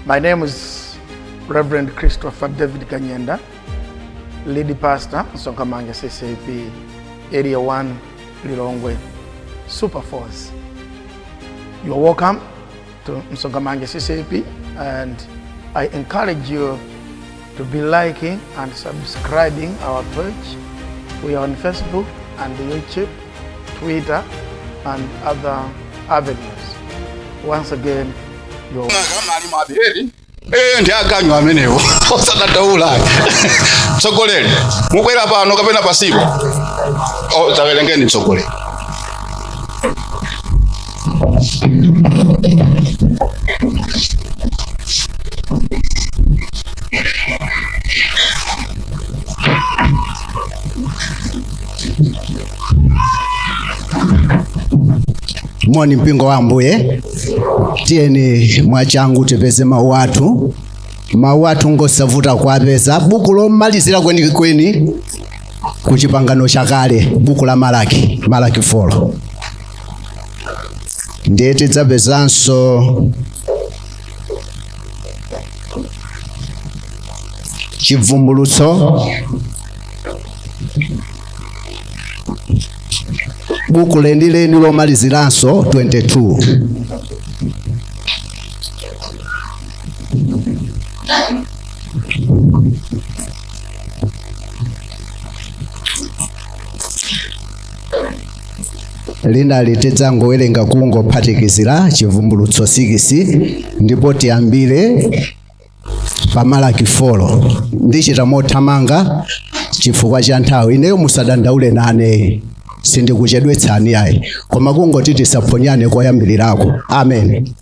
My name is Reverend Christopher David Kanyenda, Lead Pastor, Msongamange CCAP, Area 1, Lilongwe, Super Force. You're welcome to Msongamange CCAP, and I encourage you to be liking and subscribing our page. We are on Facebook and YouTube, Twitter, and other avenues. Once again, you're ndiaganywa amenewo osakataula tsogoleni mukwera pano kapena pasipo tawerengeni tsogoleni. Mwani mpingo wa Ambuye, tieni mwachangu tepeze mau atu ngosavuta kwa pesa. Buku lomalizira kweni kuchipangano chakale, buku la Malaki 4. Ndete zapezanso chivumbulutso, buku lendile lomaliziranso 22. Lina litedza ngowerenga kungo phatikizira chivumbulutso 6 ndipo tiyambire pa Malaki 4. Ndichita mothamanga chifukwa cha nthawi. Ineyo musadandaule nane, sindikuchedwetsani ayi, koma kungoti tisaponyane koyambirirako. Amen.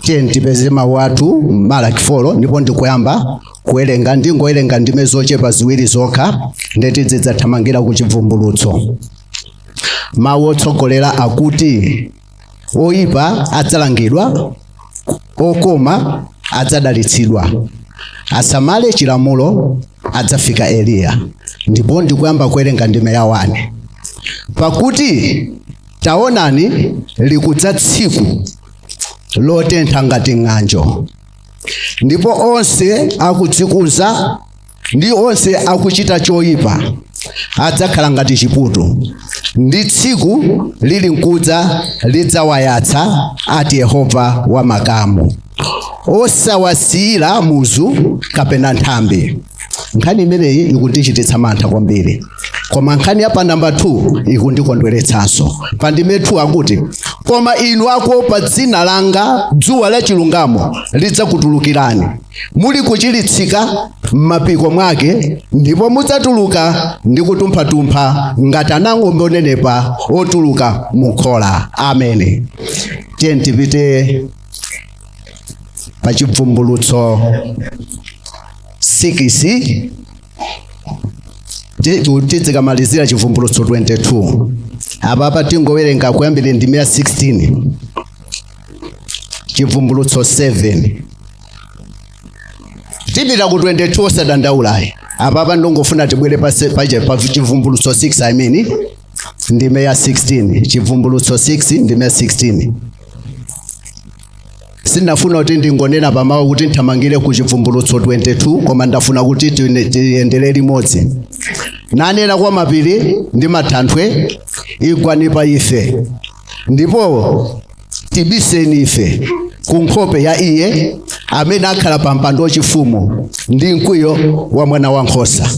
Tieni tipeze mau atu Malaki 4 ndipo ndikuyamba kuwerenga. Ndingowerenga ndime zochepa ziwiri zokha ndeti zidzathamangira ku chivumbulutso. Mawu otsogolera akuti oyipa adzalangidwa, okoma adzadalitsidwa, asamale chilamulo adzafika Eliya. Ndipo ndikuyamba kuwerenga ndime ya 1. Pakuti taonani likudza tsiku lotentha ngati ng'anjo, ndipo onse akudzikuza ndi onse akuchita choyipa adzakhala ngati chiputu, ndi tsiku lili nkudza lidzawayatsa, ati Yehova wa makamu, osawasiyira muzu kapena nthambi. Nkhani imeneyi ikundichititsa mantha kwambiri, koma nkhani ya pa namba 2 ikundikondweretsanso. Pa ndime 2 akuti, koma inu akuopa dzina langa, dzuwa la chilungamo lidzakutulukirani, muli kuchiritsika m'mapiko mwake, ndipo mudzatuluka ndi kutumpha-tumpha ngati anang'ombe onenepa otuluka mukhola. Amen. Tieni tipite pa chivumbulutso 6 tidzikamalizira chivumbulutso 22. Apa tingowerenga kuyambira ndime ya 16, chivumbulutso 7 tipita ku 22 osadandaulayi. Apa ndongofuna tibwere pa chivumbulutso 6, ndime ya 16, chivumbulutso 6 ndime ya 16. Sinafuna kuti ndingonena pamawu kuti nthamangire ku chivumbulutso 22, koma ndafuna kuti tiyenderere limodzi. Nanena kwa mapiri ndi matanthwe, igwani pa ife, ndipo tibiseni ife ku nkhope ya Iye amene akhala pa mpando wachifumu ndi mkwiyo wa Mwana Wankhosa.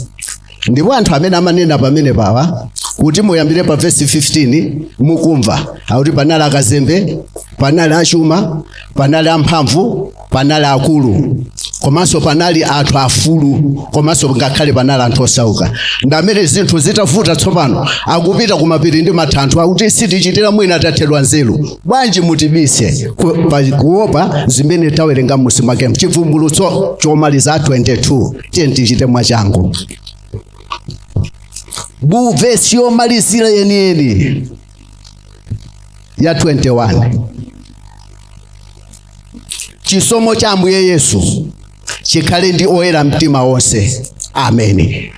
Ndipo anthu amene amanena pamene pawa kuti muyambire pa verse 15 mukumva akuti panali akazembe, panali achuma, panali amphamvu, panali akulu, komanso panali anthu afulu, komanso ngakhale panali anthu osauka. Ndamene zinthu zitavuta tsopano akupita ku mapiri ndi matanthwe akuti sitichitira mwina tathedwa nzeru, bwanji mutibise kuopa zimene tawerenga m'musi mwake. Chivumbulutso chomaliza 22 tieni tichite mwachangu. Vesi yomalizira yeniyeni ya 21. Chisomo cha Ambuye Yesu chikhale ndi oyera mtima wonse. Amen.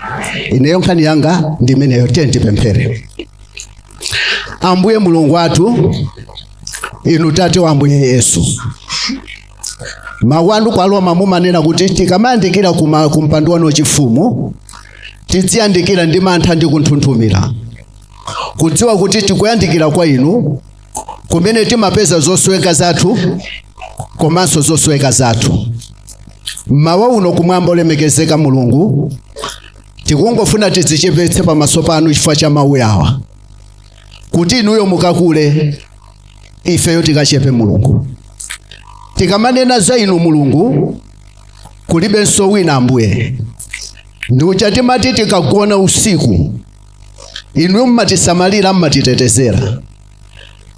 Ineyo nkhani yanga ndimeneyo. Tieni tipemphere. Ambuye Mulungu wathu, inu Tate wa Ambuye Yesu, Mawu anu kwa Roma mumanena kuti tikamayandikira kumpando wanu wachifumu tiziyandikira ndi mantha ndi kunthunthumira, kudziwa kuti tikuyandikira kwa inu kumene timapeza zosweka zathu komanso zosweka zathu. Mawa uno kumwamba olemekezeka Mulungu, tikungofuna tizichepetse pamaso panu chifukwa cha mawu awa, kuti inuyo mukakule ifeyo tikachepe Mulungu. Tikamanena za inu Mulungu kulibenso wina Ambuye. Ndikuti timati tikagona usiku inuyo mmatisamalira mmatitetezera.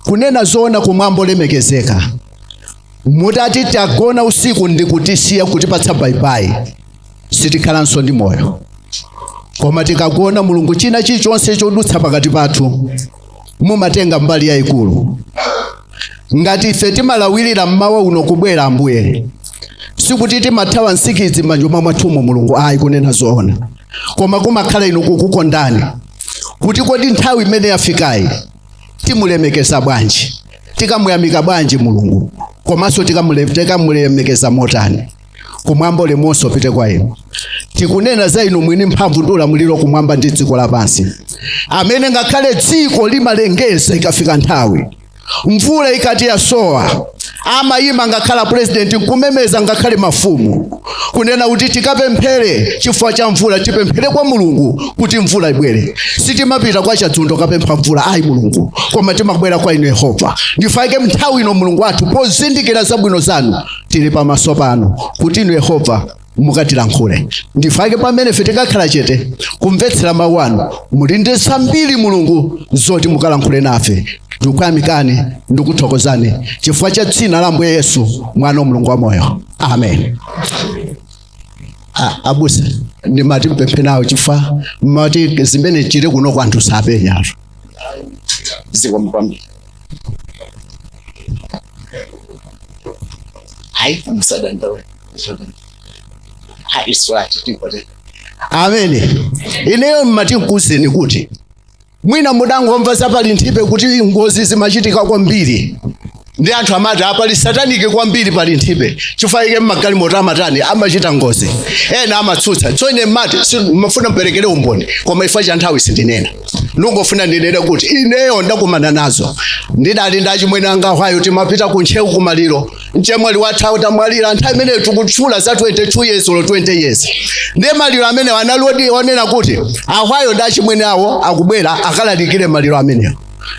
Kunena zoona kumwamba olemekezeka, mutati tagona usiku ndikutisiya kutipatsa baibai, sitikhalanso ndi moyo. Koma tikagona Mulungu china chilichonse chodutsa pakati pathu mumatenga mbali yayikulu. Ngati ife timalawirira mmawa uno kubwera Ambuye, sikuti timathawa nsikidzi m'manja mwathumo Mulungu, ayi kunena zoona. Koma kumakhala inu kukukondani kuti kodi nthawi imene yafikayi timulemekeza bwanji, tikamuyamika bwanji Mulungu, komanso tikamulemekeza motani. Kumwamba ulemonso pite kwa inu. Tikunena za inu mwini mphamvu ndi ulamuliro kumwamba ndi dziko lapansi, amene ngakhale dziko limalengeza ikafika nthawi, mvula ikati yasowa, amayima ngakhala president nkumemeza ngakhale mafumu, kunena kuti tikapemphere chifukwa cha mvula, tipemphere kwa Mulungu kuti mvula ibwere. Sitimapita kwa chadzundo kapempha mvula, ayi Mulungu, koma timabwera kwa inu Yehova. Ndifake nthawi ino Mulungu wathu pozindikira zabwino zanu tili pamaso pano kuti inu Yehova mukatilankhule. Ndifake pamene ife tikakhala chete kumvetsera mawu anu, muli ndi zambiri Mulungu zoti mukalankhule nafe. Ndikuyamikani ndikuthokozani chifukwa cha dzina la Ambuye Yesu mwana wa Mulungu wa moyo. Amen. Abusa ndimati mpemphe nawo chifukwa mmati zimene chili kuno kwa anthu sapenyatu. Ziko mpambi. Hai msada ndawe. Hai swati tikote. Amen. Ineyo mmati nkuzeni kuti mwina mudangomva zapali nthipe kuti ngozi zimachitika kwambiri. Ndi anthu amati apali satanike kwambiri pali nthipe, chifukwa ike mmagalimoto amatani amachita ngozi, ena amatsutsa. Tsoine mmati mafuna mperekere umboni, koma ifa cha nthawi sindinena. Ndingofuna ndinene kuti ineyo ndakumana nazo. Ndidali ndachimwene anga hwayo timapita kuntcheu kumaliro, mchemwali wathawu tamwalira nthawi imeneyo tikutchula za 22 years or 20 years. Ndi maliro amene wanalodi onena kuti ahwayo ndachimwene awo akubwera akalalikire maliro ameneyo.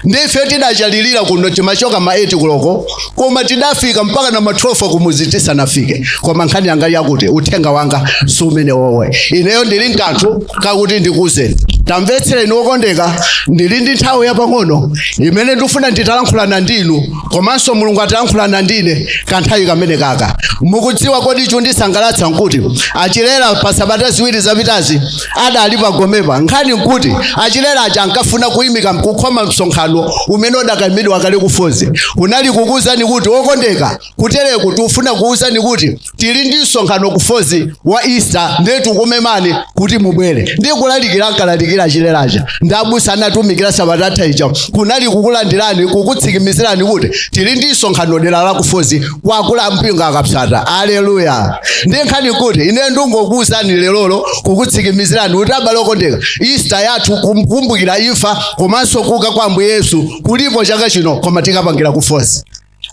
Ndife tidachalilira kuno timachoka ma 8 kuloko, koma tidafika mpaka na 12 kumuzi tisanafike. Koma nkhani yanga yakuti uthenga wanga sumene wowe. Ineyo ndili nkanthu kakuti ndikuzeni. Tamvetsere inu okondeka, ndili ndi nthawi yapang'ono imene ndifuna nditalankhulana ndinu, komanso Mulungu atalankhulana ndine kanthawi kamene kaka. Mukudziwa kodi chondisangalatsa nkuti achilera pa sabata ziwiri zapitazi adali pagomepa. Nkhani nkuti achilera aja ankafuna kuyimika kukhoma msonkhano umene udakayimidwa kale kufozi. Kunali kukuwuzani kuti okondeka kutereko tifuna kuwuzani kuti tili ndi msonkhano kufozi wa Easter ndetu kumemani kuti mubwere. Ndi kulalikira akalalikira achileraja. Ndabusa anatumikira sabata ija kunali kukulandirani kukutsikimizirani kuti tili ndi msonkhano dera la kufozi kwakula mpinga akapsata. Haleluya. Ndi nkhani kuti ine ndingokuwuzani lelolo kukutsikimizirani kuti abale okondeka Easter yathu kumkumbukira imfa komanso kuuka kwa Ambuye Yesu kulipo chaka chino, koma tikapangira kufozi.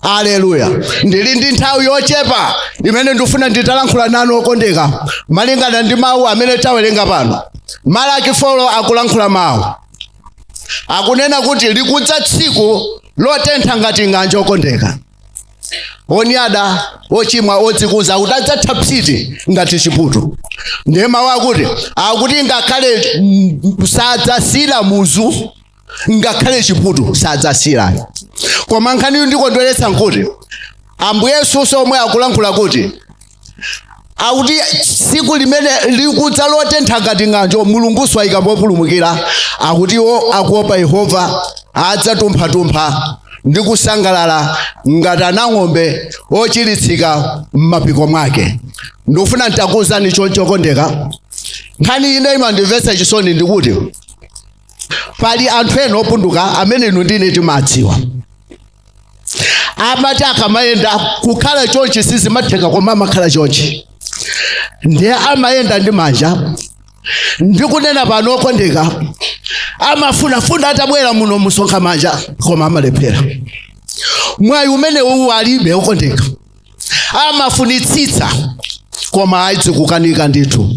Haleluya. Ndili ndi nthawi yochepa imene ndifuna nditalankhula nanu okondeka malingana ndi mawu amene tawerenga pano. Malaki 4 akulankhula mawu, akunena kuti likudza tsiku lotentha ngati ng'anjo okondeka. Onyada ochimwa odzikuza utadzatha psiti ngati chiputu. Ndiye mawu akuti ngakhale sadzasira muzu, ngakhale chiputu sadzasira. Koma nkhani ndikondweretsa nkuti Ambuye Yesu somwe akulankhula kuti akuti tsiku limene likudza lotentha ngati ng'anjo Mulungu swayika populumukira, akutiwo akuopa Yehova adzatumpha ndi kusangalala ngati anang'ombe ochiritsika m'mapiko mwake. Ndikufuna nitakuwuzani choncho okondeka. Nkhani ine imandimvetsa chisoni ndikuti pali anthu ena opunduka amene inu ndine timadziwa. amati akamayenda kukhala chonchi sizimatheka koma amakhala chonchi. Ndiye amayenda ndi manja. Ndikunena pano okondeka amafunafuna atabwera muno musonkha manja koma amalephera. Mwayi umene alibe okondeka. Amafunitsitsa koma aidzi kukanika ndithu.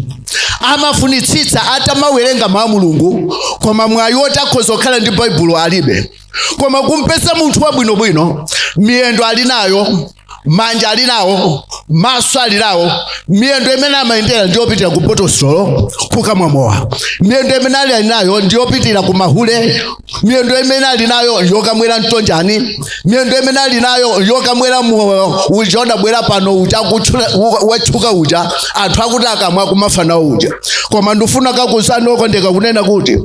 Amafunitsitsa atamawerenga mawu a Mulungu koma mwayi woti akhoza kukhala ndi Baibulo alibe. Koma kumpesa munthu wabwinobwino, miyendo ali nayo, manja ali nawo, maso ali nawo, miyendo imene amayendera ndiyopitira ku potosolo kukamwa mowa. Miyendo imene ali nayo ndiyopitira ku mahule. Miyendo imene ali nayo yokamwera mtonjani. Miyendo imene ali nayo yokamwera uja odabwera pano uja watchuka uja anthu akuti akamwa kumafana uja. Koma ndifuna kakusani okondeka kunena kuti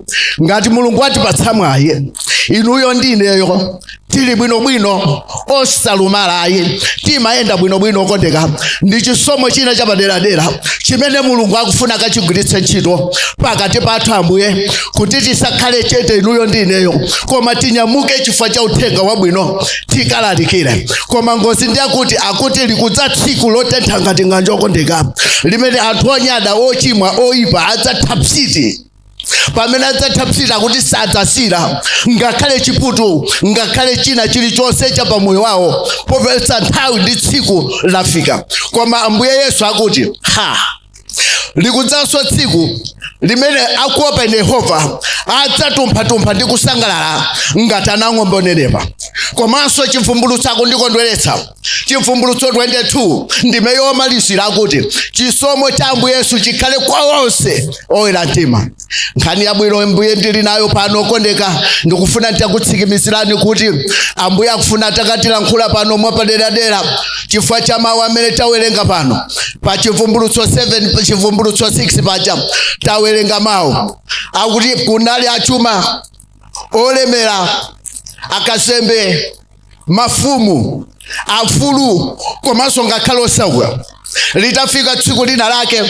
ngati Mulungu atipatsa mwayi, inuyo ndineyo tili bwinobwino osalumalayi, timayenda bwinobwino okondeka. Ndi chisomo china chapaderadera chimene Mulungu akufuna kachigwiritse ntchito pakati pathu Ambuye, kuti tisakhale chete inuyo ndineyo koma tinyamuke chifukwa cha uthenga wabwino tikalalikire. Koma ngozi ndi akuti likudza tsiku lotentha ngati ng'anjo okondeka, limene anthu onyada, ochimwa, oyipa adzatapsiti. Pamene adzatapsita kuti sadzasira ngakhale chiputu, ngakhale china chilichonse cha pamoyo wawo, popeza nthawi ndi tsiku lafika. Koma Ambuye Yesu akuti likudzanso tsiku limene akuopa Yehova adzatumpha ndi kusangalala ngati ana ng'ombe onenepa. Komanso chivumbulutso akundikondweretsa, chivumbulutso 22 ndime yomalizira akuti chisomo cha Ambuye Yesu chikhale kwa onse oyera mtima. Nkhani yabwino Ambuye ndili nayo pano okondeka, ndikufuna ndikutsimikizirani kuti Ambuye akufuna takatilankhula pano mwapaderadera chifukwa cha mawu amene tawerenga pano pa chivumbulutso 7 chivumbulutso 6 paja tawerenga mawu akuti kunali achuma olemera, akasembe, mafumu, afulu komanso ngakhale osauka. Litafika tsiku lina lake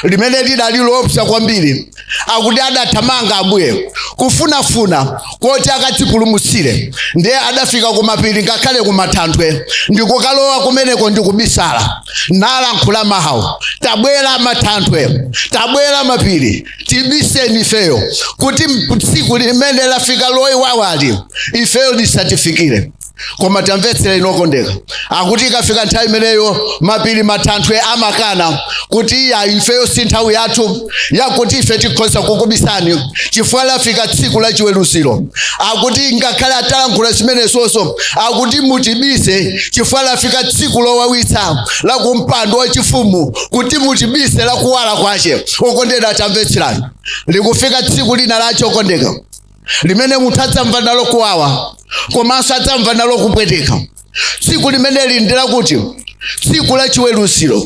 limene lidali loopsa kwambiri, akuti adathamanga Ambuye kufunafuna kuti akatipulumutsire. Ndiye adafika kumapiri ngakhale kumathanthwe, ndikukalowa kumeneko ndikubisala nalankhula mawu, tabwera mathanthwe, tabwera mapiri, tibiseni ifeyo kuti tsiku limene lafika loyiwawali ifeyo lisatifikire. Koma tamvetsera inokondeka, akuti ikafika nthawi imeneyo mapiri mathanthwe amakana kuti ifeyo si nthawi yathu yakuti ife tikhoza kukubisani chifukwa lafika tsiku la chiweruziro. Akuti ngakhale atalankhula zimenezozo akuti mutibise chifukwa lafika tsiku lowawitsa la kumpando wachifumu, kuti mutibise la kuwala kwace. Okondeka tamvetserani, likufika tsiku lina lacho okondeka limene munthu adzamva nalo kuwawa komanso adzamva nalo kupweteka. Tsiku limene lindira kuti tsiku la chiweruziro,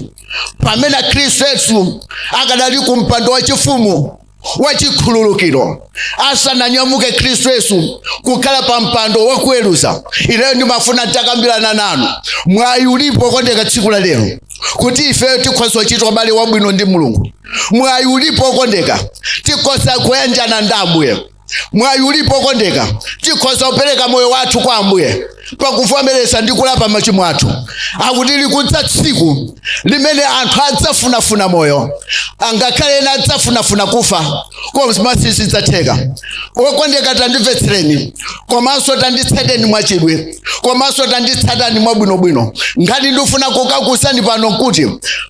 pamene Khristu Yesu akadali kumpando wachifumu wachikhululukiro, asananyamuke Khristu Yesu kukhala pa mpando wakuweruza. Ineyo ndimafuna takambirana nanu mwayi ulipo okondeka tsiku la lero kuti ifeyo tikhoza kuchita ubale wabwino ndi Mulungu. Mwayi ulipo okondeka tikhoza kuyanjana ndi Ambuye. Mwayi ulipo okondeka tikhoza kupereka moyo wathu kwa Ambuye pakuvomereza ndi kulapa machimo athu. Akuti likudza tsiku limene anthu adzafunafuna moyo, angakhale ena adzafunafuna kufa koma sizidzatheka. Okondeka tandimvetsereni, komanso tanditsateni mwachidwe, komanso tanditsatani mwabwinobwino. Ngati ndifuna kukakusani pano kuti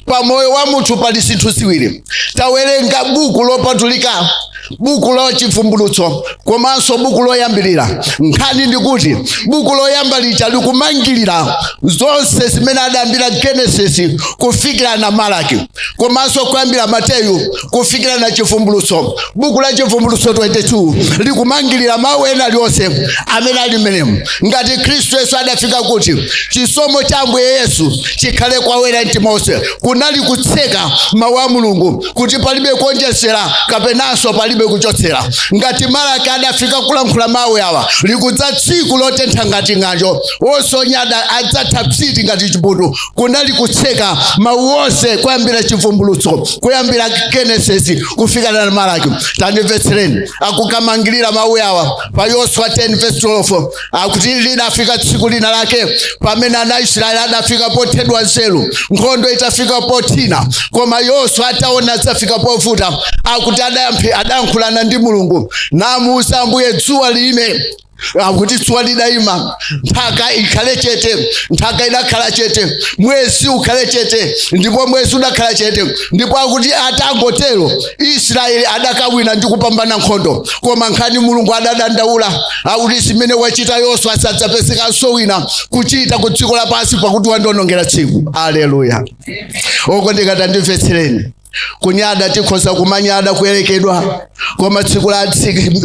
pa moyo wa munthu pali zinthu ziwiri. Tawerenga buku lopatulika, buku la chivumbulutso komanso buku loyambirira. Nkhani ndikuti buku loyamba licha likumangirira zonse zimene adayambira Genesis kufikira na Malaki, komanso kuyambira Mateyu kufikira na chivumbulutso. Buku la chivumbulutso 22 likumangirira mawu ena lyonse amene ali menemu. Ngati Khristu Yesu adafika kuti chisomo cha Ambuye Yesu chikhale kwa oyera mtima onse, kunali kutseka mawu a Mulungu kuti palibe kuonjezera kapenanso palibe kuchotsera. Ngati Malaki adafika kulankhula mawu awa, likudza tsiku lotentha ngati ng'anjo. ng'anjo osonyada adzatha psiti ngati chiputu. Kunali kutseka mawu onse kuyambira chivumbulutso, kuyambira Genesis kufika na Malaki. Tandimvetsereni akukamangirira mawu awa pa Yoswa 10:12 akuti linafika tsiku lina lake pamene ana Israeli adafika pothedwa nzeru, nkhondo itafika pothina, koma Yoswa ataona zafika povuta akuti adayankhulana ndi Mulungu namuwuza Ambuye dzuwa lime akuti dzuwa lidayima, nthaka ikhale chete, nthaka idakhala chete, mwezi ukhale chete, ndipo mwezi udakhala chete. Ndipo akuti atangotero Israeli adakawina ndi kupambana nkhondo, koma nkhani Mulungu adadandaula akuti zimene wachita Yoswa sadzapezeka wina kuchita ku dziko lapansi pakuti wandionongera tsiku. Haleluya. Okondeka tandimvetsereni. Kunyada tikhoza kumanyada kuyerekedwa, koma tsiku la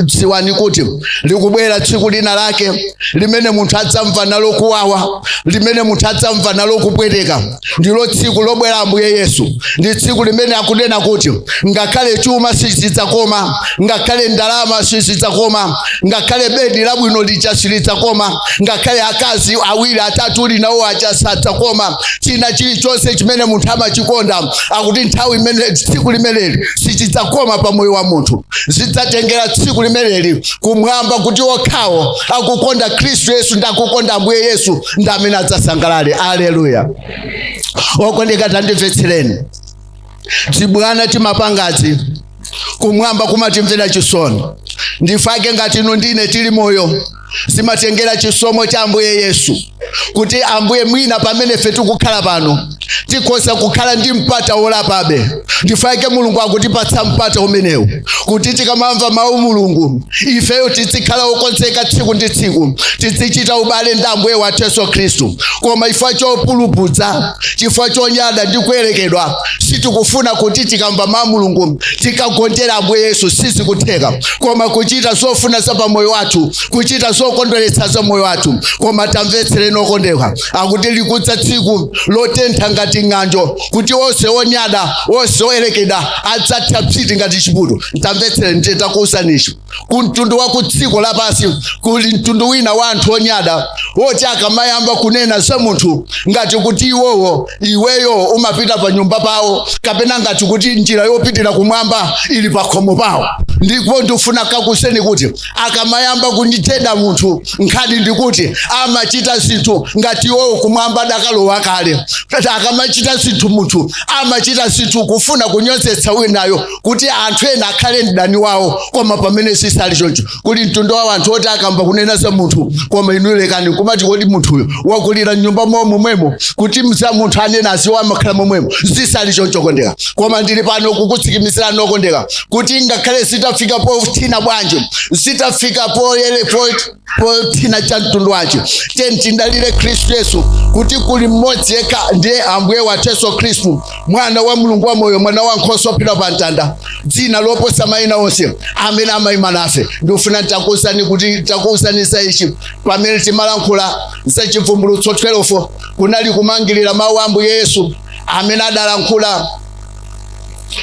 tsiwani kuti likubwera tsiku lina lake limene munthu adzamva nalo kuwawa, limene munthu adzamva nalo kupweteka. Ndilo tsiku lobwera Ambuye Yesu. Ndi tsiku limene akunena kuti ngakhale chuma sichidzakoma, ngakhale ndalama sizidzakoma, ngakhale bedi labwino lija silidzakoma, ngakhale akazi awiri atatu linawo achasadzakoma, china chilichonse chimene munthu amachikonda akuti nthawi imene tsiku limeneli sichidzakoma pa moyo wa munthu. Zidzatengera tsiku limeneli kumwamba kuti okhawo akukonda Khristu Yesu ndakukonda Ambuye Yesu ndamene adzasangalale. Haleluya. Okondeka tandimvetsereni. Tibwana timapangazi kumwamba kumatimvera chisoni. Ndifake ngati inu ndine tili moyo zimatengera chisomo cha Ambuye Yesu kuti Ambuye mwina pamene fe tikukhala pano tikhoza kukhala ndi mpata wolapabe. Ndifake Mulungu akutipatsa mpata umenewu kuti tikamamva mawu Mulungu ifeyo tizikhala okonzeka tsiku ndi tsiku, tizichita ubale ndi Ambuye wathu Yesu Khristu. Koma chifukwa chopulupudza, chifukwa chonyada ndi kuyerekedwa, sitikufuna kuti tikamva mawu Mulungu tikagondera Ambuye Yesu. Sizikutheka, koma kuchita zofuna za pamoyo wathu, kuchita zokondweretsa za moyo wathu. Koma tamvetsereni okondeka akuti likudza tsiku lotentha ngati ng'anjo kuti onse onyada onse oyerekeda adzatha psiti ngati chiputu. Tamvetsereni titakuwusanisha kumtundu wa ku dziko lapansi kuli mtundu wina wa anthu onyada woti akamayamba kunena za munthu ngati kuti iweyo umapita pa nyumba pawo, kapena ngati kuti njira yopitira kumwamba ili pa khomo pawo. Ndipo ndifuna kakuseni kuti akamayamba kunjitenda munthu nkhani ndikuti amachita zinthu ngati iwowo kumwamba dakalowa kale. Akamachita zinthu munthu amachita zinthu kufuna kunyozetsa winayo kuti anthu ena akhale mdani wawo, koma pamene sisali choncho. Kuli mtundu wa anthu oti akamba kunena za munthu koma inu lekani kumati kodi munthuyo wakulira nyumba momwemo kuti mza munthu anena aziwa amakhala momwemo. Zisali choncho kondeka. Koma ndili pano kukutsikimizira nokondeka kuti ngakhale zitafika pothina bwanji, zitafika pothina cha mtundu wace, tendalire Khristu Yesu kuti kuli mmodzi yekha ndiye Ambuye wathu Yesu Khristu, mwana wa Mulungu wa moyo, mwana wa nkhosa wopita pa mtanda, dzina loposa mayina onse, amene amayima nafe. Ndifuna takuwusanisa ichi pamene timalankhula za chivumbulutso 12 kunali kumangirira mawu a Ambuye Yesu amene adalankhula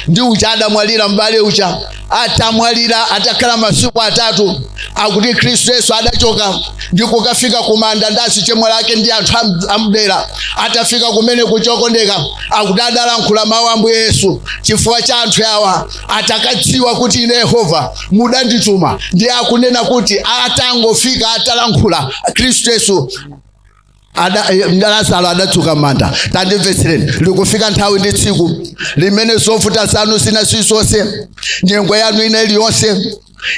ndi uja adamwalira mbale uja atamwalira atakhala masiku atatu akuti Khristu Yesu adachoka ndi kukafika kumanda ndasi chemwe lake ndi anthu amdera. Atafika kumene kuchokondeka akuti adalankhula mawu a Ambuye Yesu chifukwa cha anthu awa atakadziwa kuti ine Yehova mudandituma. Ndiye akunena kuti atangofika atalankhula Khristu Yesu Lazaro adatsuka manda. Tandimvetsereni, likufika nthawi ndi tsiku limene zovuta zanu zina zisonse, nyengo yanu ina iliyonse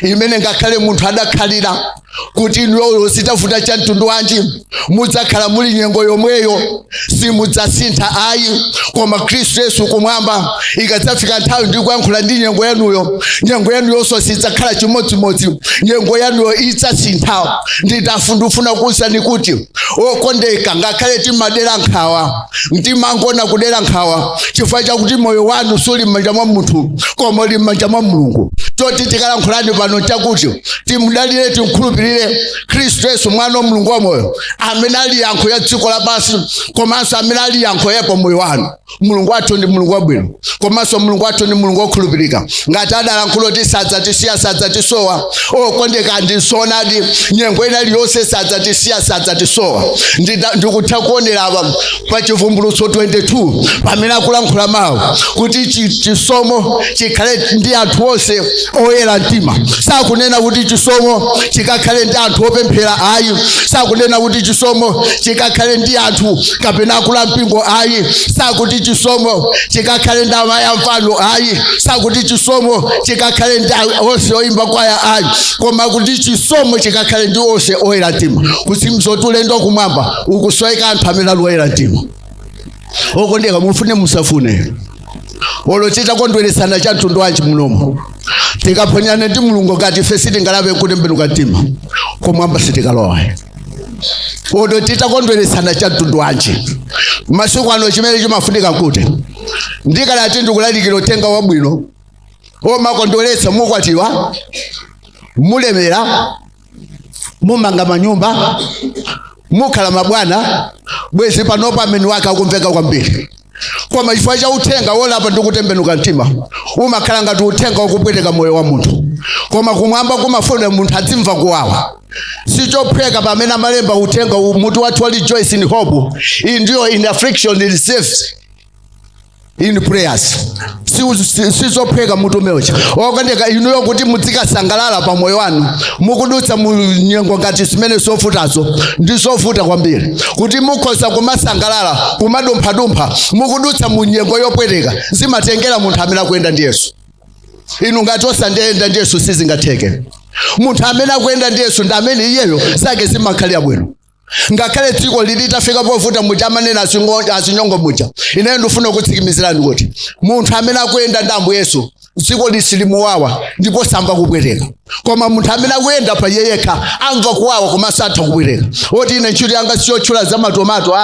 imene ngakhale munthu adakhalira kuti inuyo zitavuta cha mtundu wanji, mudzakhala muli nyengo yomweyo, simudzasintha ayi. Koma Khristu Yesu kumwamba ikadzafika nthawi ndi kuyankhula ndi nyengo yanuyo, nyengo yanuyonso sidzakhala chimodzimodzi, nyengo yanuyo idzasintha. Nditafuna kuwuzani kuti okondeka ngakhale timadera nkhawa, timangona kudera nkhawa chifukwa chakuti moyo wanu suli m'manja mwa munthu koma uli m'manja mwa Mulungu. Toti tikalankhulani pano chakuti timudalire timkhulupirire Khristu Yesu mwana wa Mulungu wamoyo amene ali yankho ya dziko lapansi komanso amene ali yankho yapo moyo wanu. Mulungu wathu ndi Mulungu wabwino komanso Mulungu wathu ndi Mulungu wokhulupirika. Ngati adalankhula kuti sadzatisiya sadzatisowa okondeka ndisonadi nyengo ina iliyonse sadzatisiya sadzatisowa. Ndikutha kuonera apa pa Chivumbulutso 22 pamene akulankhula mawu kuti chisomo chikhale ndi anthu onse oyera mtima. Sakunena kuti chisomo chikakhale ndi anthu opemphera ayi. Sakunena kuti chisomo chikakhale ndi anthu kapena akula mpingo ayi. Sakuti chisomo chikakhale ndi amayi amfano ayi. Sakuti chisomo chikakhale ndi onse oyimba kwaya ayi. Koma kuti chisomo chikakhale ndi onse oyera mtima. Kusimzo tulendo kumwamba ukusoeka anthu amene ali oyera mtima. Okondeka mufune musafune. Olo titakondweresana cha mtundu wanji munomo. Tikaponyane ndi Mulungu ngati ife sitingalabe kutembenuka mtima. Kumwamba sitikalowa. Olo titakondweresana cha mtundu wanji. Masiku ano chimene chimafunika kuti ndikalati ndikulalikira uthenga wabwino omakondweretsa mukwatiwa mulemera mumanga manyumba mukhala mabwana bwezi panopa amene wake akumveka kwambiri. Koma chifukwa cha uthenga wolapa ndi kutembenuka mtima umakhala ngati uthenga wokupweteka moyo wa munthu. Koma kumwamba kumafuna munthu adzimva kuwawa. Sichopheka pamene amalemba uthenga mutu wathu wali rejoice in hope. Iyi ndiyo in affliction it saves in prayers. Sizopheka mutu meocha. Okondeka inuyo kuti mudzikasangalala pa moyo wanu mukudutsa mu nyengo ngati zimene sofutazo ndi sofuta kwambiri. Kuti mukhoza kumasangalala kumadumpha mukudutsa mu nyengo yopweteka zimatengera munthu amene akuyenda ndi Yesu. Inu ngati osandiyenda ndi Yesu sizingatheke. Munthu amene akuyenda ndi Yesu ndi amene iyeyo zake zimakhalira bwino. Ngakhale dziko litafika povuta muja amanena azinyongo muja. Ine ndifuna kutsikimizirani kuti munthu amene akuyenda ndi Ambuye Yesu dziko lisilimuwawa ndipo samba kupweteka. Koma munthu amene akuyenda pa yeyekha amva kuwawa koma satha kupweteka. Oti ine ntchito yanga sichotchula za matomato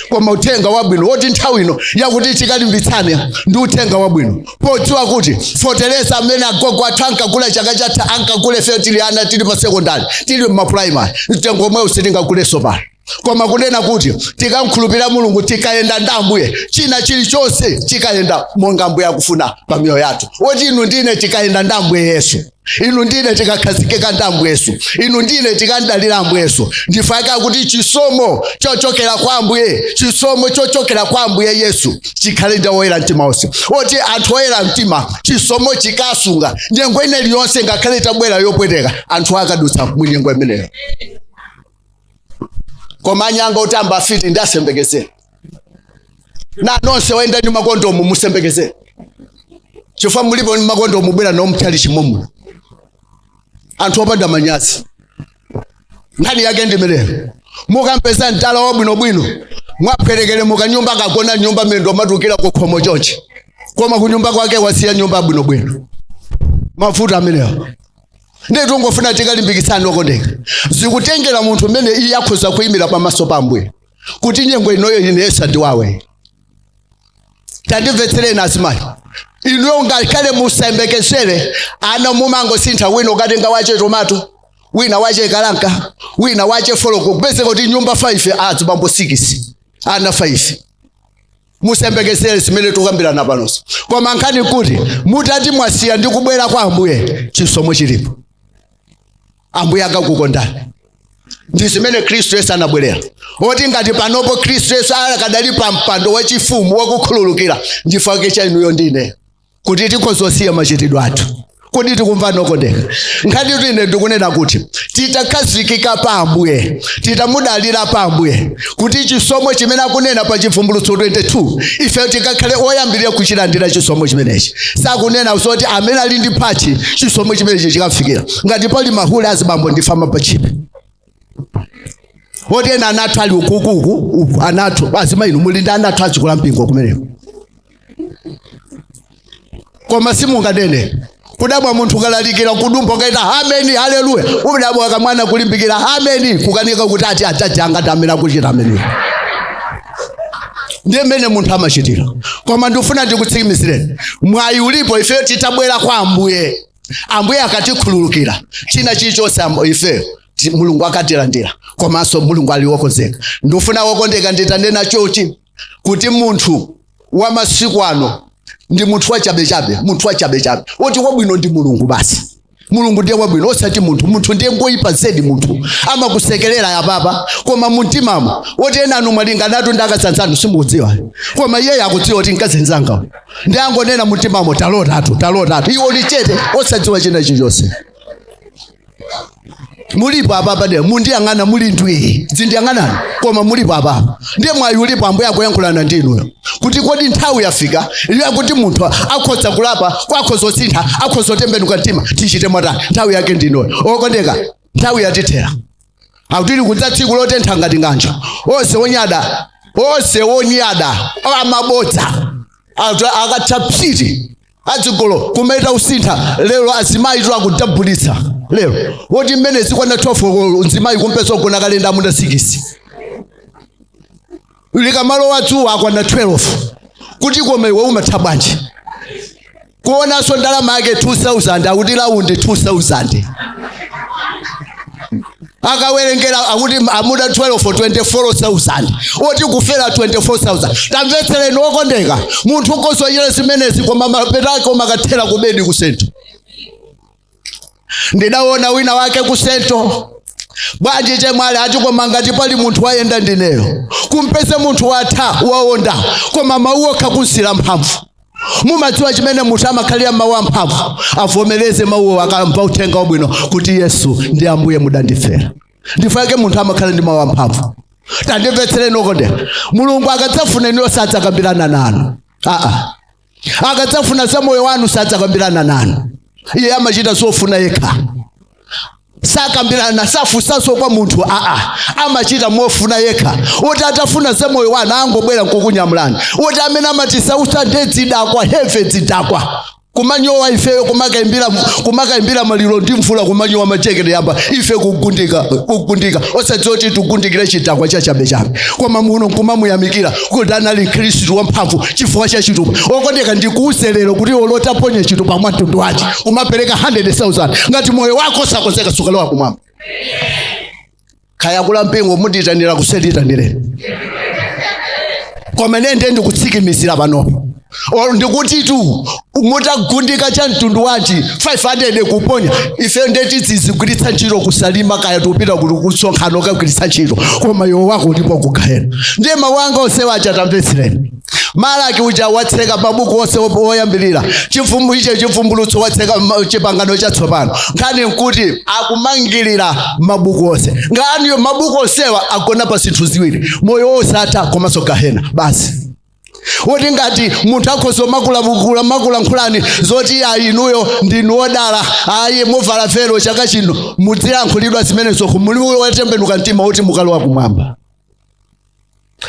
koma uthenga wabwino oti nthawi ino yakuti tikalimbitsane ndi uthenga wabwino. Podziwa kuti fortaleza amene agogo athu ankagula chaka chatha ankagule fe tili ana tili pa secondary tili ma primary mtengo omwe usitingaguleso pano. Koma kunena kuti tikamkhulupirira Mulungu tikayenda ndi Ambuye china chilichonse chikayenda monga Ambuye akufuna pa miyoyo yathu. Oti inu ndine tikayenda ndi Ambuye Yesu. Inu ndine tikakhazikika ndi Ambuye Yesu. Inu ndine tikandalira Ambuye Yesu. Ndifaka kuti chisomo chochokera kwa Ambuye, chisomo chochokera kwa Ambuye Yesu chikhale ndi oyera mtima onse. Oti anthu oyera mtima chisomo chikasunga nyengo ine iliyonse ngakhale tabwera yopweteka anthu akadutsa mu nyengo imeneyo. Koma nyanga utamba fiti ndasembekeze. Na nonse waenda ni makondomu musembekeze. Chifukwa mulipo ni makondomu bwera nomutali chimomu. Anthu opanda manyazi. Nani yake ndimelero. Mukampeza ntala wabwino mwapelekele mukanyumba kagona nyumba mendo matukira ku khomo chonchi. Koma kunyumba kwake wasiya nyumba bwino. Mafuta ameneyo. Ndetu ngofuna tikalimbikitsana okondeka. Zikutengera munthu mene iye akhoza kuyimira pamaso pa Ambuye. Kuti nyengo inoyo inesa ndiwawe. Tandimvetsereni asimayi. Inuyo ngakhale musembekezere ana mumango sintha wino katenga wache tomato, wina wache kalanka, wina wache foloko. Bese kuti nyumba 5 azibambo 6. Ana 5. Musembekezere simene tukambirana panoso. Koma nkhani kuti mutati mwasiya ndi kubwera kwa Ambuye chisomo chilipo. Ambuye akakukondani. Ndi zimene Khristu Yesu anabwerera. Oti ngati panopo Khristu Yesu akadali pa mpando wachifumu wakukhululukira ndifake cha inuyo ndine. Kuti tikozosiya machitidwe athu. Kuti tikumvana okondeka. Nkhani kuti ine ndikunena kuti titakhazikika pa Ambuye, titamudalira pa Ambuye, kuti chisomo chimene akunena pa Chivumbulutso 22 ife tikakhale oyambirira kuchilandira chisomo chimenechi. Sakunena zoti amene ali ndi pachi chisomo chimenechi chikafikira. Ngati pali mahule azibambo ndifama pa chipe. Oti ena anathu ali ukukuku anathu azima inu mulinda anathu achikula mpingo kumeneko. Koma simungadene. Kudabwa munthu kalalikira kudumpa kaita ameni haleluya. Ubudabwa kamwana kulimbikira ameni kukanika kuti ati atajanga tamira kuchita ameni. Ndiye mene munthu amachitira. Koma ndifuna ndikutsikimizireni. Mwayi ulipo ife titabwera kwa Ambuye ambuye akatikhululukira china chilichonse ife mulungu akatilandira komanso mulungu ali wokonzeka. Ndifuna wokondeka nditanena choti kuti munthu wa masiku ano ndi munthu wachabechabe, munthu wachabechabe oti wabwino ndi mulungu basi. Mulungu ndiye wabwino osati munthu ndiye ngoyipa zedi. Munthu amakusekerera ya baba koma mumtimamo oti ena anu mwalinganatu ndakazanzanu simukudziwa koma iye akudziwa kuti nkazenzanga ndi angonena mumtimamo talotatu iwo lichete osadziwa china chilichonse. Mulipo apa de mundiyang'ana muli ndwi zindiyang'anani koma mulipo apa ndiye mwayi ulipo ambuye akuyankhulana ndinuyo kuti kodi nthawi yafika iliya kuti munthu akhoza kulapa kwakhoza osintha akhoza otembenuka mtima tichite motani. Nthawi yake ndinuyo okondeka, nthawi yatithera akutili kudza tsiku lotentha ngati nganja. Onse wonyada amabodza akatapsiti adzigolo kumaita usintha. Lero azimayi tu akudabulitsa lero woti mmene zikwana 12 nzimayi kumpesa ogona kalenda amuna 6 likamalo wathu akwana 12 kuti koma iwe umatha bwanji kuonanso ndalama yake 2000 akuti laundi 2000 akawerengera akuti amuda 12 for 24,000 oti kufera 24,000. Tamvetsereni okondeka, munthu ukozoyera zimenezi koma mapeta ake omakathera kubedi ku Sento. Ndidaona wina wake ku Sento bwanji chemwali ati koma ngati pali munthu wayenda ndineyo kumpese munthu watha waonda koma mawuwo kakunsira mphamvu. Mumadziwa chimene munthu amakhalira mawu amphamvu avomereze mawuwo akamva uthenga wabwino kuti Yesu ndi ambuye mudandifera. Ndifake munthu amakhala ndi mawu amphamvu. Tandimvetsereni okondeka, mulungu akadzafuna inu sadzakambirana nanu. Akadzafuna za moyo wanu sadzakambirana nanu. Iye amachita zofuna yekha. Sakambirana safusanso kwa munthu amachita mofuna yekha. Oti atafuna za moyo wanu angobwera nkukunyamulani. Oti amene amatisausa ndedzidakwa heve dzidakwa kumanyowa ifeyo kumakaimbira maliro ndi mvula kumanyowa machekere yamba ife kugundika osadzoti tugundikire chidakwa chachabechabe koma muno kumamuyamikira kuti anali Khristu wamphamvu chifukwa cha chitupa. Okondeka ndikuuze lero kuti olotaponye chitupa mwatundu wachi umapereka 100,000 ngati moyo wako sakonzeka sukalowa kumwamba. Kaya kula mpingo munditanira kuselitanire koma nende ndikutsikimizira panopo ndikuti tu mutagundika cha mtundu wachi 500 kuponya ife ndeti zizigwiritsa ntchito kusalima kaya tupita kuti kusonkhano kagwiritsa ntchito koma iwo wako ulipo kugayena. Ndiye mawanga onse wacha tamvetsereni. Malaki uja watseka mabuku onse oyambirira chivumbulutso watseka chipangano chatsopano ngani nkuti akumangirira mabuku onse ngani mabuku onsewa agona pa zinthu ziwiri moyo osatha komanso gahena basi. Woti ngati munthu akhoza makula nkhulani zoti inuyo ndinu odala muvala velo chaka chino mudzilankhulidwa zimenezo kumuliwo watembenuka mtima woti mukalowa kumwamba.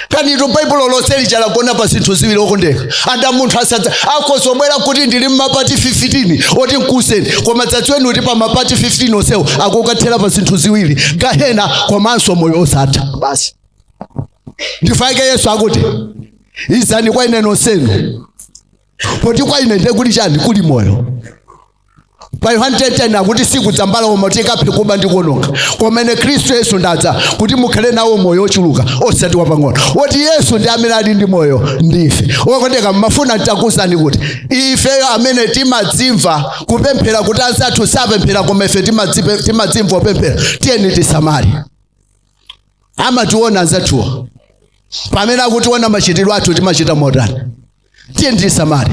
Kani ito Bible lonse lichalagona pa zinthu ziwiri okondeka. Anda munthu asadza akhoza obwera kuti ndili mmapati 15 oti nkuseni koma dzadziweni kuti pa mapati 15 onsewo akukathera pa zinthu ziwiri gahena komanso moyo osatha basi. Ndifake Yesu akuti izani kwa ine nonsenu poti kwa ine ndekuli chani kuli moyo. Pa Yohane 10:10 akuti siku dzambala omatika phikuba ndikononga koma ine Khristu Yesu ndadza kuti mukhale nawo moyo ochuluka osati wapang'ono. Woti Yesu ndi amene ali ndi moyo ndife. Okondeka mmafuna ntakuzani kuti ifeyo amene timadzimva kupemphera kuti anzathu sapemphera koma ife timadzimva kupemphera tiyeni tisamali. Amationa anzathuwo pamene akutiona machitidwe athu timachita motani tiyeni tisamali.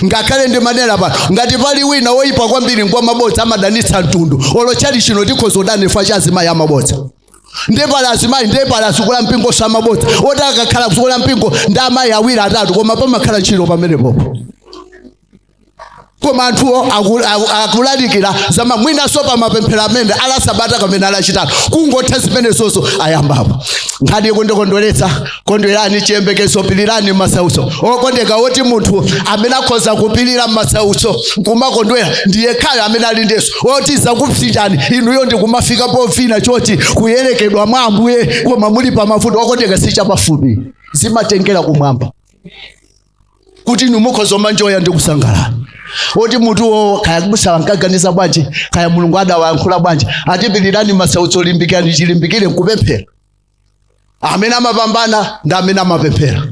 Ngakhale ndi manera pano ngati pali wina woyipa kwambiri ngwa mabodza amadanitsa mtundu olochali chino tikhoza udani fa cha azimayi amabodza. Ndiye pala azimayi ndiye pala asukula mpingo samabodza oti akakhala kusukula mpingo ndi amayi awiri atatu koma pamakhala ntchito pamenepopo. Koma anthuwo akulalikira zama mwina sopa mapemphera amene ala sabata kamene ala chitatu kungotha zimenezozo ayambapo. Nkhani kundikondweretsa kondwerani chiyembekezo pilirani masauso. Okondeka woti munthu amene akhoza kupilira masauso kumakondwera ndiye khayo amene ali ndeso woti zakupsinjani inuyo ndi kumafika povina choti kuyerekedwa mwa Ambuye koma muli pa mavuto. Okondeka sicha pafupi zimatengera kumwamba. kuti numukhoza manjoya ndi kusangalala. Oti mutuwo kaya kubusa nkaganiza bwanji, kaya Mulungu adawayankhula bwanji, atipilirani masautso limbikirani chilimbikire nkupemphera. Amene amapambana ndi amene amapemphera.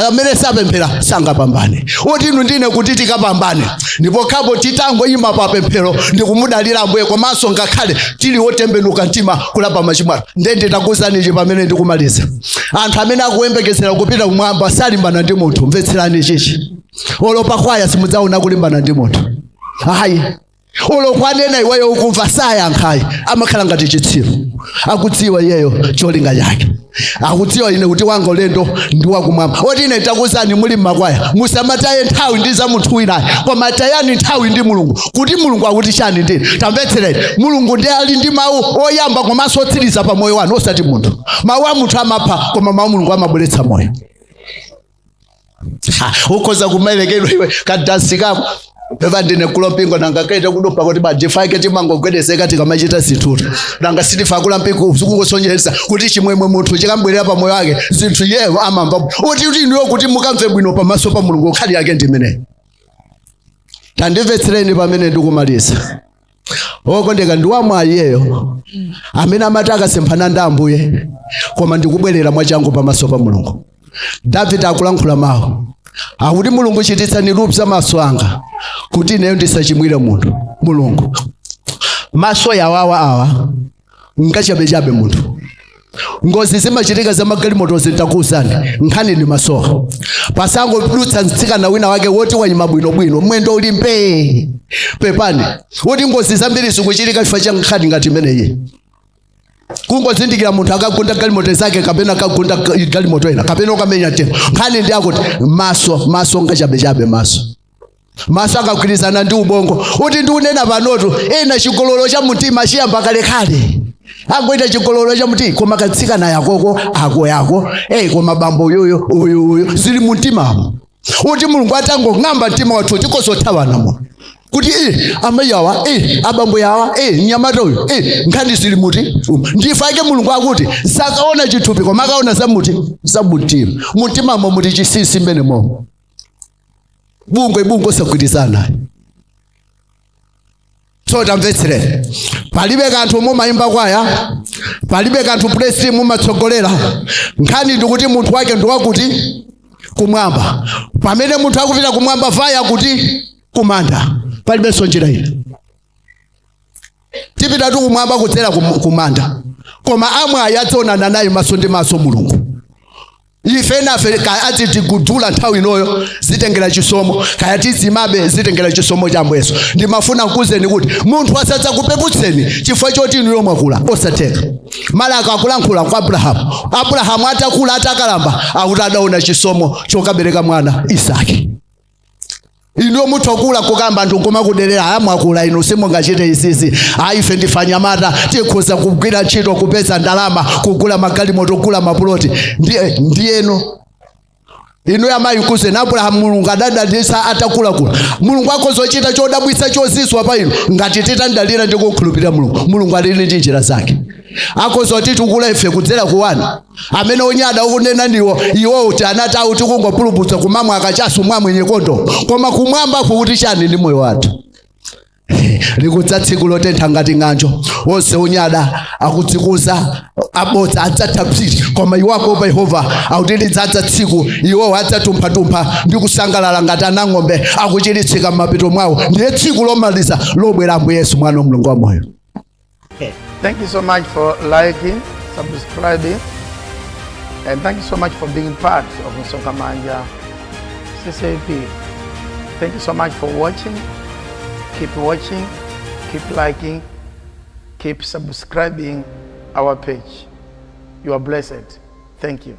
Amene sapemphera sangapambane. Oti inu ndine kuti tikapambane. Ndipo khapo titangoyima pa pemphero ndi kumudalira Ambuye komanso ngakhale tili wotembenuka mtima kulapa machimo. Ndende takuwuzani ichi pamene ndikumaliza. Anthu amene akuyembekezera kupita kumwamba salimbana ndi munthu. Mvetserani chichi. Olopa kwaya simudzaona kulimbana ndi munthu. Hayi. Olokwanena iweyo ukumva sayankhayi amakhala ngati chitsiru. Akudziwa iyeyo cholinga chake. Akudziwa ine kuti wanga ulendo ndi wakumwamba. Oti ine takuwuzani muli mmakwaya musamataye nthawi ndi za munthu winayo, koma tayani nthawi ndi Mulungu. Kuti Mulungu akuti chani ndine. Tamvetsereni, Mulungu ndiye ali ndi mawu oyamba komanso otsiriza pa moyo wanu, osati munthu. Mawu a munthu amapha, koma mawu Mulungu amabweretsa moyo. Ukhoza kumaelekedwa iwe kadansi kako peva ndine kulompingo nanga kaita kudopa kuti bajifaike timangogwedezeka tikamachita zinthu nanga sitifa kula mpingo zikungosonyeza kuti chimwemwe munthu chikambwerera pa moyo wake zinthu yeyo amamva kuti ndiyo kuti mukamve bwino pamaso pa Mulungu khali yake ndimene. Tandimvetsereni pamene ndikumaliza. Okondeka ndi wamwa iyeyo amene amataka semphana ndi Ambuye koma ndikubwerera mwachangu pamaso pa Mulungu. David akulankhula mawu akuti Mulungu chititsani lupsa maso anga kuti ineyo ndisachimwire munthu. Mulungu maso yawawa awa ngachabechabe munthu. Ngozi zimachitika za magalimoto zitakuwuzani nkhani ndi maso. Pasango kudutsa mtsikana wina wake woti wanyima bwinobwino mwendo uli mpe pepani. Woti ngozi zambiri zikuchitika chifukwa cha nkhani ngati imeneyi. Kungozindikira munthu akagunda galimoto zake kapena akagunda galimoto ina kapena ukamenya tengo. Nkhani ndi akuti maso ngachabechabe maso. Maso akagwirizana ndi ubongo. Uti ndi unena panotu ena chigololo cha mtima chiyamba kalekale. Angoita chigololo cha mtima koma katsikana yakoko yako koma bambo uyu zili mumtimamo. Uti Mulungu atango ng'amba mtima wathu tikosothawana mo. Kuti amayawa abambo yawa nyamata uyu nkhani zili muti ndifake Mulungu akuti sakaona chithupi koma akaona za muti za mutima. Mutimamo muti chisisi mmenemo. Bungo sagwirizana. So tamvetsere. Palibe kanthu mumayimba kwaya, palibe kanthu praise team mumatsogolera. Nkhani ndikuti munthu wake ndi wakuti kumwamba. Pamene munthu akupita kumwamba vaya kuti kumanda. Palibe sonjera ine. Tipita tu kumwamba kudzera kumanda. Koma amwe ayatsonana naye maso ndi maso Mulungu. Ife nafe ati tikudula nthawi inoyo zitengera chisomo kaya tizimabe zitengera chisomo cha Yesu. Ndimafuna kuzeni kuti munthu asadza kupeputseni chifukwa choti inu yomwe akula osateka. Malaka akulankhula kwa Abrahamu atakula atakalamba akuti adaona chisomo chokabereka mwana Isaki. Ino munthu akula kukamba ndungoma kudelera amwakula ino simungachite izizi. Ife ndifanya mata tikhoza kugwira ntchito kupeza ndalama kugula magalimoto kugula mapuloti ndiyeno. Ino yamayi kuze na Abrahamu Mulungu adadalisa atakula. Mulungu akozochita chodabwitsa chozizwa pa ino ngati titandalira ndi kukhulupirira Mulungu. Mulungu alili ndi njira zake. Akozoti tukula ife kudzera kuwana amene onyada ukunena ndiwo iwo uti anata uti kungopuluputsa kumamwa akachasu mwamwenye kondo koma kumwamba kuti chani ndi moyo wathu. Likudza tsiku lotentha ngati ng'anjo onse onyada akudzikuza abodza adzatapsiti koma iwako pa Yehova akuti lidzadza tsiku iwo adzatumpha ndi kusangalala ngati anang'ombe akuchiritsika m'mapito mwawo. Ndiye tsiku lomaliza lobwera Ambuye Yesu mwana wa Mulungu wa moyo. Thank you so much for liking, subscribing, and thank you so much for being part of Msoka Manja CCAP. Thank you so much for watching. Keep watching, keep liking, keep subscribing our page. You are blessed. Thank you.